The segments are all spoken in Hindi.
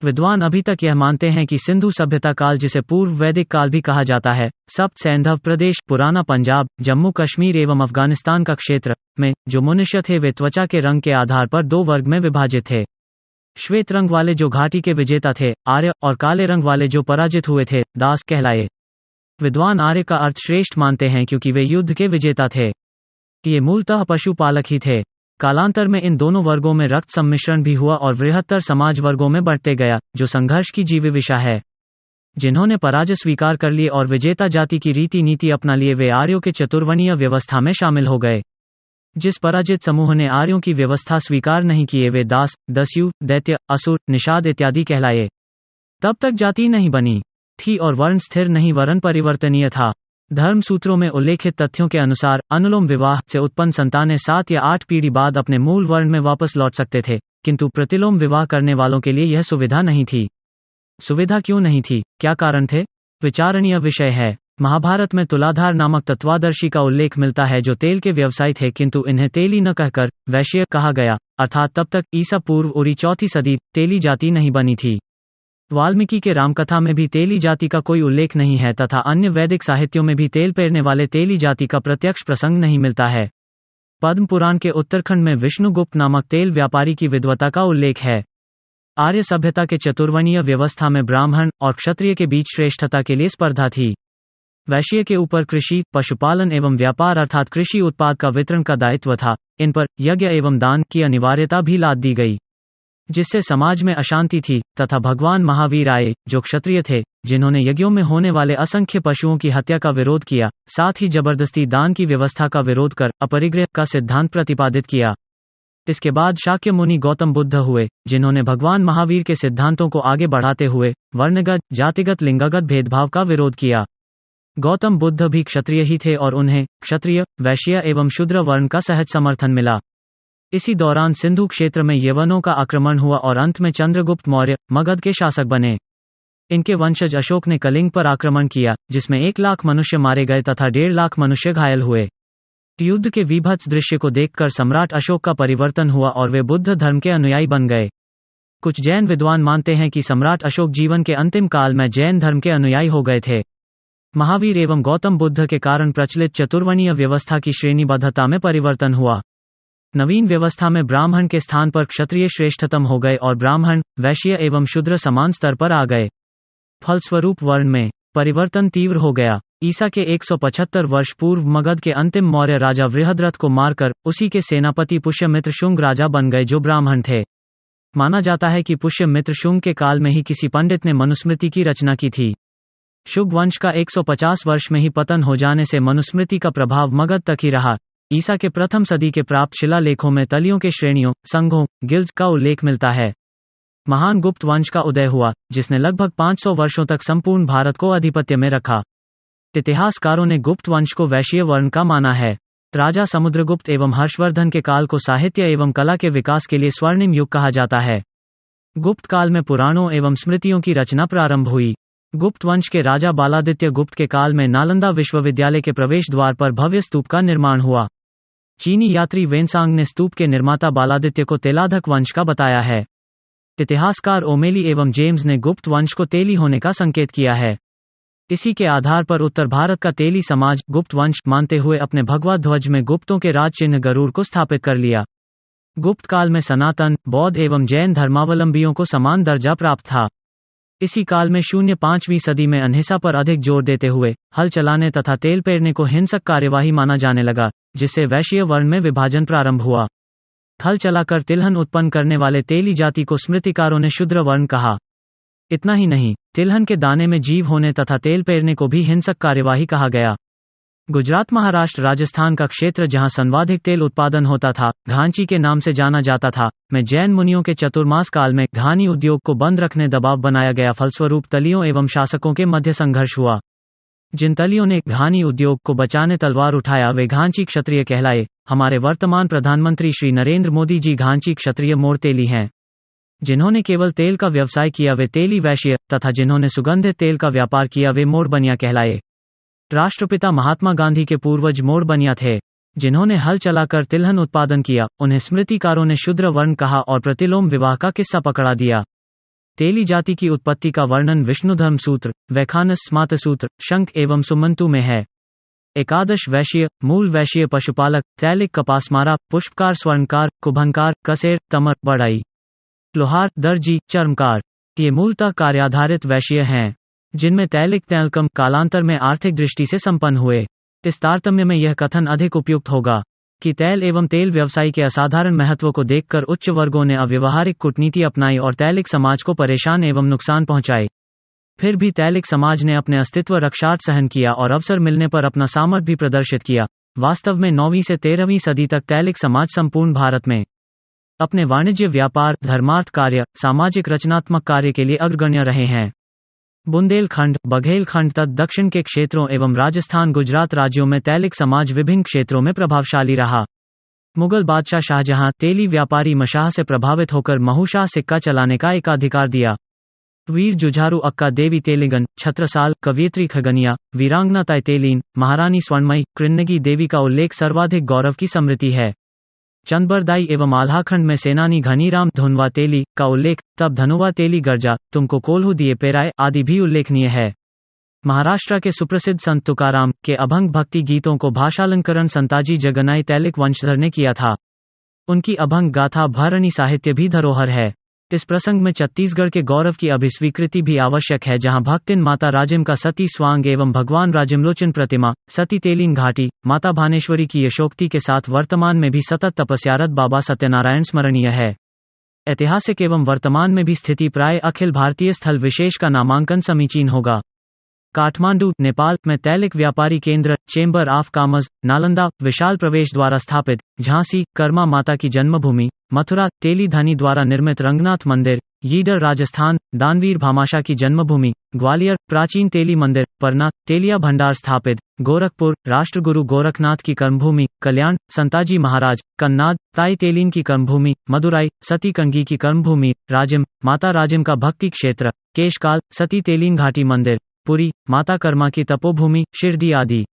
विद्वान अभी तक यह मानते हैं कि सिंधु सभ्यता काल, जिसे पूर्व वैदिक काल भी कहा जाता है, सप्त सैंधव प्रदेश, पुराना पंजाब, जम्मू कश्मीर एवं अफगानिस्तान का क्षेत्र में जो मनुष्य थे वे त्वचा के रंग के आधार पर दो वर्ग में विभाजित थे। श्वेत रंग वाले जो घाटी के विजेता थे, आर्य, और काले रंग वाले जो पराजित हुए थे, दास कहलाए। विद्वान आर्य का अर्थ श्रेष्ठ मानते हैं क्योंकि वे युद्ध के विजेता थे। ये मूलतः पशुपालक ही थे। कालांतर में इन दोनों वर्गों में रक्त सम्मिश्रण भी हुआ और बृहत्तर समाज वर्गों में बढ़ते गया, जो संघर्ष की जीवविशा है। जिन्होंने पराजय स्वीकार कर लिए और विजेता जाति की रीति नीति अपना लिए, वे आर्यों के चतुर्वर्णीय व्यवस्था में शामिल हो गए। जिस पराजित समूह ने आर्यों की व्यवस्था स्वीकार नहीं किए, वे दास, दस्यु, दैत्य, असुर, निषाद इत्यादि कहलाए। तब तक जाति नहीं बनी थी और वर्ण स्थिर नहीं वरन परिवर्तनीय था। धर्म सूत्रों में उल्लेखित तथ्यों के अनुसार अनुलोम विवाह से उत्पन्न संतानें 7 या 8 पीढ़ी बाद अपने मूल वर्ण में वापस लौट सकते थे, किंतु प्रतिलोम विवाह करने वालों के लिए यह सुविधा नहीं थी। सुविधा क्यों नहीं थी, क्या कारण थे, विचारणीय विषय है। महाभारत में तुलाधार नामक तत्वादर्शी का उल्लेख मिलता है जो तेल के व्यवसायी थे, किंतु इन्हें तेली न कहकर वैश्य कहा गया, अर्थात तब तक ईसा पूर्व उरी 4वीं सदी तेली जाति नहीं बनी थी। वाल्मीकि के रामकथा में भी तेली जाति का कोई उल्लेख नहीं है तथा अन्य वैदिक साहित्यों में भी तेल पेरने वाले तेली जाति का प्रत्यक्ष प्रसंग नहीं मिलता है। पद्म पुराण के उत्तरखंड में विष्णुगुप्त नामक तेल व्यापारी की विद्वता का उल्लेख है। आर्य सभ्यता के चतुर्वर्णीय व्यवस्था में ब्राह्मण और क्षत्रिय के बीच श्रेष्ठता के लिए स्पर्धा थी। वैश्य के ऊपर कृषि, पशुपालन एवं व्यापार अर्थात कृषि उत्पाद का वितरण का दायित्व था। इन पर यज्ञ एवं दान की अनिवार्यता भी लाद दी गई, जिससे समाज में अशांति थी। तथा भगवान महावीर आए, जो क्षत्रिय थे, जिन्होंने यज्ञों में होने वाले असंख्य पशुओं की हत्या का विरोध किया, साथ ही जबरदस्ती दान की व्यवस्था का विरोध कर अपरिग्रह का सिद्धांत प्रतिपादित किया। इसके बाद शाक्य मुनि गौतम बुद्ध हुए, जिन्होंने भगवान महावीर के सिद्धांतों को आगे बढ़ाते हुए वर्णगत, जातिगत, लिंगगत भेदभाव का विरोध किया। गौतम बुद्ध भी क्षत्रिय ही थे और उन्हें क्षत्रिय, वैश्य एवं शूद्र वर्ण का सहज समर्थन मिला। इसी दौरान सिंधु क्षेत्र में यवनों का आक्रमण हुआ और अंत में चंद्रगुप्त मौर्य मगध के शासक बने। इनके वंशज अशोक ने कलिंग पर आक्रमण किया, जिसमें 1 लाख मनुष्य मारे गए तथा 1.5 लाख मनुष्य घायल हुए। युद्ध के विभत्स दृश्य को देखकर सम्राट अशोक का परिवर्तन हुआ और वे बुद्ध धर्म के अनुयायी बन गए। कुछ जैन विद्वान मानते हैं कि सम्राट अशोक जीवन के अंतिम काल में जैन धर्म के अनुयायी हो गए थे। महावीर एवं गौतम बुद्ध के कारण प्रचलित चतुर्वर्णीय व्यवस्था की श्रेणीबद्धता में परिवर्तन हुआ। नवीन व्यवस्था में ब्राह्मण के स्थान पर क्षत्रिय श्रेष्ठतम हो गए और ब्राह्मण, वैश्य एवं शूद्र समान स्तर पर आ गए। फलस्वरूप वर्ण में परिवर्तन तीव्र हो गया। ईसा के 175 वर्ष पूर्व मगध के अंतिम मौर्य राजा वृहद्रथ को मारकर उसी के सेनापति पुष्यमित्र शुंग राजा बन गए, जो ब्राह्मण थे। माना जाता है कि पुष्यमित्र शुंग के काल में ही किसी पंडित ने मनुस्मृति की रचना की थी। शुंग वंश का 150 वर्ष में ही पतन हो जाने से मनुस्मृति का प्रभाव मगध तक ही रहा। ईसा के प्रथम सदी के प्राप्त शिलालेखों में तलियों के श्रेणियों, संघों, गिल्ड्स का उल्लेख मिलता है। महान गुप्त वंश का उदय हुआ, जिसने लगभग 500 वर्षों तक संपूर्ण भारत को आधिपत्य में रखा। इतिहासकारों ने गुप्त वंश को वैश्य वर्ण का माना है। राजा समुद्रगुप्त एवं हर्षवर्धन के काल को साहित्य एवं कला के विकास के लिए स्वर्णिम युग कहा जाता है। गुप्त काल में पुराणों एवं स्मृतियों की रचना प्रारंभ हुई। गुप्त वंश के राजा बालादित्य गुप्त के काल में नालंदा विश्वविद्यालय के प्रवेश द्वार पर भव्य स्तूप का निर्माण हुआ। चीनी यात्री वेनसांग ने स्तूप के निर्माता बालादित्य को तेलाधक वंश का बताया है। इतिहासकार ओमेली एवं जेम्स ने गुप्त वंश को तेली होने का संकेत किया है। इसी के आधार पर उत्तर भारत का तेली समाज गुप्त वंश मानते हुए अपने भगवा ध्वज में गुप्तों के राज चिन्ह गरुड़ को स्थापित कर लिया। गुप्त काल में सनातन, बौद्ध एवं जैन धर्मावलंबियों को समान दर्जा प्राप्त था। इसी काल में 05वीं सदी में अहिंसा पर अधिक जोर देते हुए हल चलाने तथा तेल पेरने को हिंसक कार्यवाही माना जाने लगा, जिससे वैश्य वर्ण में विभाजन प्रारंभ हुआ। हल चलाकर तिलहन उत्पन्न करने वाले तेली जाति को स्मृतिकारों ने शूद्र वर्ण कहा। इतना ही नहीं, तिलहन के दाने में जीव होने तथा तेल पेरने को भी हिंसक कार्यवाही कहा गया। गुजरात, महाराष्ट्र, राजस्थान का क्षेत्र जहां सर्वाधिक तेल उत्पादन होता था, घांची के नाम से जाना जाता था, में जैन मुनियों के चतुर्मास काल में घानी उद्योग को बंद रखने दबाव बनाया गया। फलस्वरूप तलियों एवं शासकों के मध्य संघर्ष हुआ। जिन तलियों ने घानी उद्योग को बचाने तलवार उठाया वे घांची क्षत्रिय कहलाए। हमारे वर्तमान प्रधानमंत्री श्री नरेंद्र मोदी जी घांची क्षत्रिय मोड़ तेली हैं। जिन्होंने केवल तेल का व्यवसाय किया वे तेली वैश्य तथा जिन्होंने सुगंधित तेल का व्यापार किया वे मोड़ बनिया कहलाए। राष्ट्रपिता महात्मा गांधी के पूर्वज मोड़ बनिया थे। जिन्होंने हल चलाकर तिलहन उत्पादन किया उन्हें स्मृतिकारों ने शूद्र वर्ण कहा और प्रतिलोम विवाह का किस्सा पकड़ा दिया। तेली जाति की उत्पत्ति का वर्णन विष्णुधर्म सूत्र, वैखानस स्मार्त सूत्र, शंख एवं सुमंतु में है। एकादश वैश्य, मूल वैश्य पशुपालक, तैलिक कपासमारा, पुष्पकार स्वर्णकार, कुंभकार, कसेर, तमर, बढ़ई, लोहार, दर्जी, चर्मकार, ये मूलतः कार्याधारित वैश्य हैं, जिनमें तैलिक तैलकम कालांतर में आर्थिक दृष्टि से संपन्न हुए। इस तारतम्य में यह कथन अधिक उपयुक्त होगा कि तैल एवं तेल व्यवसाय के असाधारण महत्व को देखकर उच्च वर्गों ने अव्यवहारिक कूटनीति अपनाई और तैलिक समाज को परेशान एवं नुकसान पहुंचाए। फिर भी तैलिक समाज ने अपने अस्तित्व रक्षार्थ सहन किया और अवसर मिलने पर अपना सामर्थ्य भी प्रदर्शित किया। वास्तव में 9वीं से 13वीं सदी तक तैलिक समाज संपूर्ण भारत में अपने वाणिज्य, व्यापार, धर्मार्थ कार्य, सामाजिक रचनात्मक कार्य के लिए अग्रगण्य रहे हैं। बुंदेलखंड, बघेलखंड तथा दक्षिण के क्षेत्रों एवं राजस्थान, गुजरात राज्यों में तैलिक समाज विभिन्न क्षेत्रों में प्रभावशाली रहा। मुगल बादशाह शाहजहां तेली व्यापारी मशाह से प्रभावित होकर महूशाह सिक्का चलाने का एकाधिकार दिया। वीर जुझारू अक्का देवी तेलिगन, छत्रसाल, कवियत्री खगनिया, वीरांगना तैतेलीन, महारानी स्वर्णमयी, कृन्नगी देवी का उल्लेख सर्वाधिक गौरव की स्मृति है। चंदबरदाई एवं आल्हाखंड में सेनानी घनीराम धुनवा तेली का उल्लेख, तब धनुवा तेली गर्जा, तुमको कोल्हू दिए पेराए आदि भी उल्लेखनीय है। महाराष्ट्र के सुप्रसिद्ध संत तुकाराम के अभंग भक्ति गीतों को भाषालंकरण संताजी जगनाई तैलिक वंशधर ने किया था। उनकी अभंग गाथा भरणी साहित्य भी धरोहर है। इस प्रसंग में छत्तीसगढ़ के गौरव की अभिस्वीकृति भी आवश्यक है, जहां भक्तिन माता राजिम का सती स्वांग एवं भगवान राजिमलोचन प्रतिमा, सती तेलीन घाटी, माता भानेश्वरी की यशोक्ति के साथ वर्तमान में भी सतत तपस्यारत बाबा सत्यनारायण स्मरणीय है। ऐतिहासिक एवं वर्तमान में भी स्थिति प्राय अखिल भारतीय स्थल विशेष का नामांकन समीचीन होगा। काठमांडू, नेपाल में तैलिक व्यापारी केंद्र, चेंबर ऑफ कॉमर्स, नालंदा, विशाल प्रवेश द्वारा स्थापित, झांसी, कर्मा माता की जन्मभूमि, मथुरा, तेली धनी द्वारा निर्मित रंगनाथ मंदिर, यीडर राजस्थान, दानवीर भामाशाह की जन्मभूमि, ग्वालियर, प्राचीन तेली मंदिर, परना, तेलिया भंडार स्थापित, गोरखपुर, राष्ट्रगुरु गोरखनाथ की कर्मभूमि, कल्याण, संताजी महाराज, कन्नाद, ताई तेलीन की कर्मभूमि, मदुराई, सती कंगी की कर्मभूमि, राजिम, माता राजिम का भक्ति क्षेत्र, केशकाल, सती तेलीन घाटी मंदिर, पुरी, माता कर्मा की तपोभूमि, शिरडी आदि।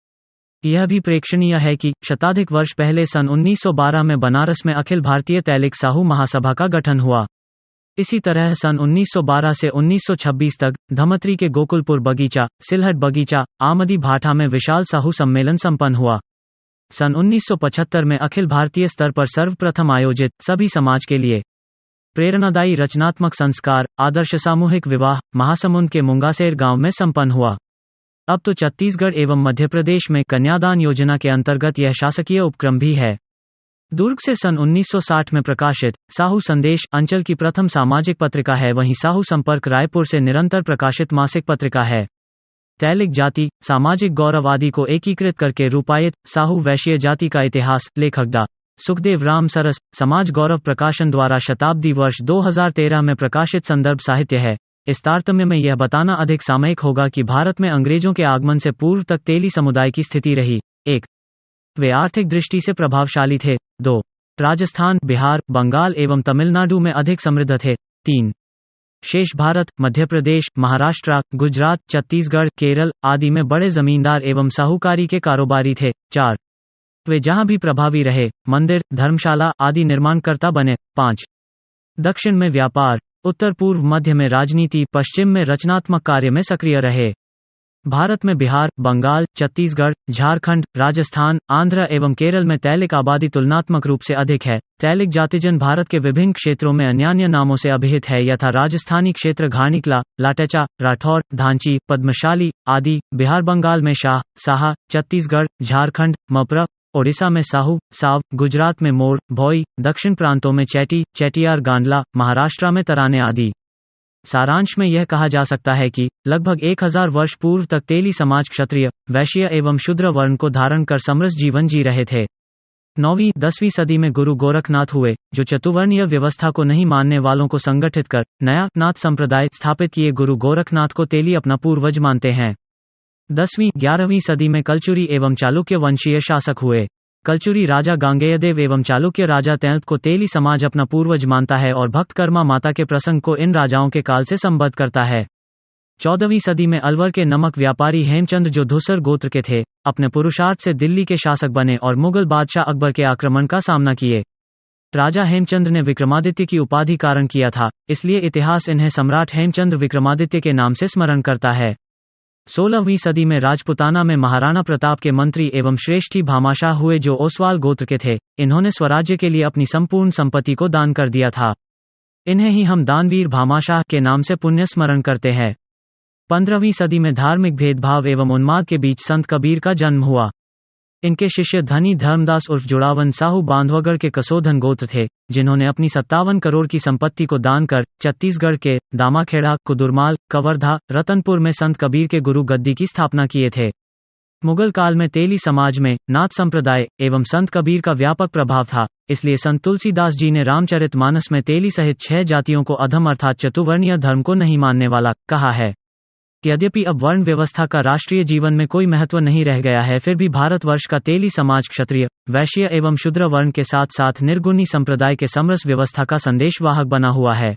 यह भी प्रेक्षणीय है कि शताधिक वर्ष पहले सन 1912 में बनारस में अखिल भारतीय तैलिक साहू महासभा का गठन हुआ। इसी तरह सन 1912 से 1926 तक धमतरी के गोकुलपुर बगीचा, सिलहट बगीचा, आमदी भाठा में विशाल साहू सम्मेलन संपन्न हुआ। सन 1975 में अखिल भारतीय स्तर पर सर्वप्रथम आयोजित सभी समाज के लिए प्रेरणादायी रचनात्मक संस्कार आदर्श सामूहिक विवाह महासमुंद के मुंगासेर गांव में संपन्न हुआ। अब तो छत्तीसगढ़ एवं मध्य प्रदेश में कन्यादान योजना के अंतर्गत यह शासकीय उपक्रम भी है। दुर्ग से सन 1960 में प्रकाशित साहू संदेश अंचल की प्रथम सामाजिक पत्रिका है। वहीं साहू संपर्क रायपुर से निरंतर प्रकाशित मासिक पत्रिका है। तैलिक जाति, सामाजिक गौरव आदि को एकीकृत करके रूपायित साहू वैश्य जाति का इतिहास लेखक डा. सुखदेव राम सरस, समाज गौरव प्रकाशन द्वारा शताब्दी वर्ष 2013 में प्रकाशित संदर्भ साहित्य है। इस तारतम्य में यह बताना अधिक सामयिक होगा कि भारत में अंग्रेजों के आगमन से पूर्व तक तेली समुदाय की स्थिति रही। 1. वे आर्थिक दृष्टि से प्रभावशाली थे। 2. राजस्थान, बिहार, बंगाल एवं तमिलनाडु में अधिक समृद्ध थे। 3. शेष भारत, मध्य प्रदेश, महाराष्ट्र, गुजरात, छत्तीसगढ़, केरल आदि में बड़े जमींदार एवं साहूकारी के कारोबारी थे। 4. वे जहां भी प्रभावी रहे, मंदिर, धर्मशाला आदि निर्माणकर्ता बने। 5. दक्षिण में व्यापार, उत्तर पूर्व मध्य में राजनीति, पश्चिम में रचनात्मक कार्य में सक्रिय रहे। भारत में बिहार, बंगाल, छत्तीसगढ़, झारखंड, राजस्थान, आंध्र एवं केरल में तैलिक आबादी तुलनात्मक रूप से अधिक है। तैलिक जातिजन भारत के विभिन्न क्षेत्रों में अन्यान्य नामों से अभिहित है, यथा राजस्थानी क्षेत्र घाणिकला, लाटेचा, राठौर, धांची, पद्मशाली आदि। बिहार बंगाल में शाह, साहा, छत्तीसगढ़, झारखंड, मप्र, ओडिशा में साहू, साव, गुजरात में मोर, भोई, दक्षिण प्रांतों में चैटी, चैटियार, गांडला, महाराष्ट्र में तराने आदि। सारांश में यह कहा जा सकता है कि लगभग 1000 वर्ष पूर्व तक तेली समाज क्षत्रिय, वैश्य एवं शूद्र वर्ण को धारण कर समरस जीवन जी रहे थे। 9वीं 10वीं सदी में गुरु गोरखनाथ हुए, जो चतुर्वर्णीय व्यवस्था को नहीं मानने वालों को संगठित कर नया नाथ संप्रदाय स्थापित किए। गुरु गोरखनाथ को तेली अपना पूर्वज मानते हैं। 10वीं 11वीं सदी में कलचुरी एवं चालुक्य वंशीय शासक हुए। कलचुरी राजा गांगेयदेव एवं चालुक्य राजा तैंत को तेली समाज अपना पूर्वज मानता है और भक्तकर्मा माता के प्रसंग को इन राजाओं के काल से संबद्ध करता है। 14वीं सदी में अलवर के नमक व्यापारी हेमचंद, जो धूसर गोत्र के थे, अपने पुरुषार्थ से दिल्ली के शासक बने और मुगल बादशाह अकबर के आक्रमण का सामना किए। राजा हेमचंद्र ने विक्रमादित्य की उपाधि कारण किया था, इसलिए इतिहास इन्हें सम्राट हेमचंद्र विक्रमादित्य के नाम से स्मरण करता है। 16वीं सदी में राजपुताना में महाराणा प्रताप के मंत्री एवं श्रेष्ठी भामाशाह हुए, जो ओसवाल गोत्र के थे। इन्होंने स्वराज्य के लिए अपनी संपूर्ण संपत्ति को दान कर दिया था। इन्हें ही हम दानवीर भामाशाह के नाम से पुण्य स्मरण करते हैं। 15वीं सदी में धार्मिक भेदभाव एवं उन्माद के बीच संत कबीर का जन्म हुआ। इनके शिष्य धनी धर्मदास उर्फ जुड़ावन साहू बांधवगढ़ के कसोधन गोत्र थे, जिन्होंने अपनी 57 करोड़ की संपत्ति को दान कर छत्तीसगढ़ के दामाखेड़ा, कुदुरमाल, कवर्धा, रतनपुर में संत कबीर के गुरु गद्दी की स्थापना किए थे। मुगल काल में तेली समाज में नाथ संप्रदाय एवं संत कबीर का व्यापक प्रभाव था, इसलिए संत तुलसीदास जी ने रामचरितमानस में तेली सहित 6 जातियों को अधम अर्थात चतुर्वर्णीय धर्म को नहीं मानने वाला कहा है। यद्यपि अब वर्ण व्यवस्था का राष्ट्रीय जीवन में कोई महत्व नहीं रह गया है, फिर भी भारतवर्ष का तेली समाज क्षत्रिय, वैश्य एवं शूद्र वर्ण के साथ साथ निर्गुणी संप्रदाय के समरस व्यवस्था का संदेशवाहक बना हुआ है।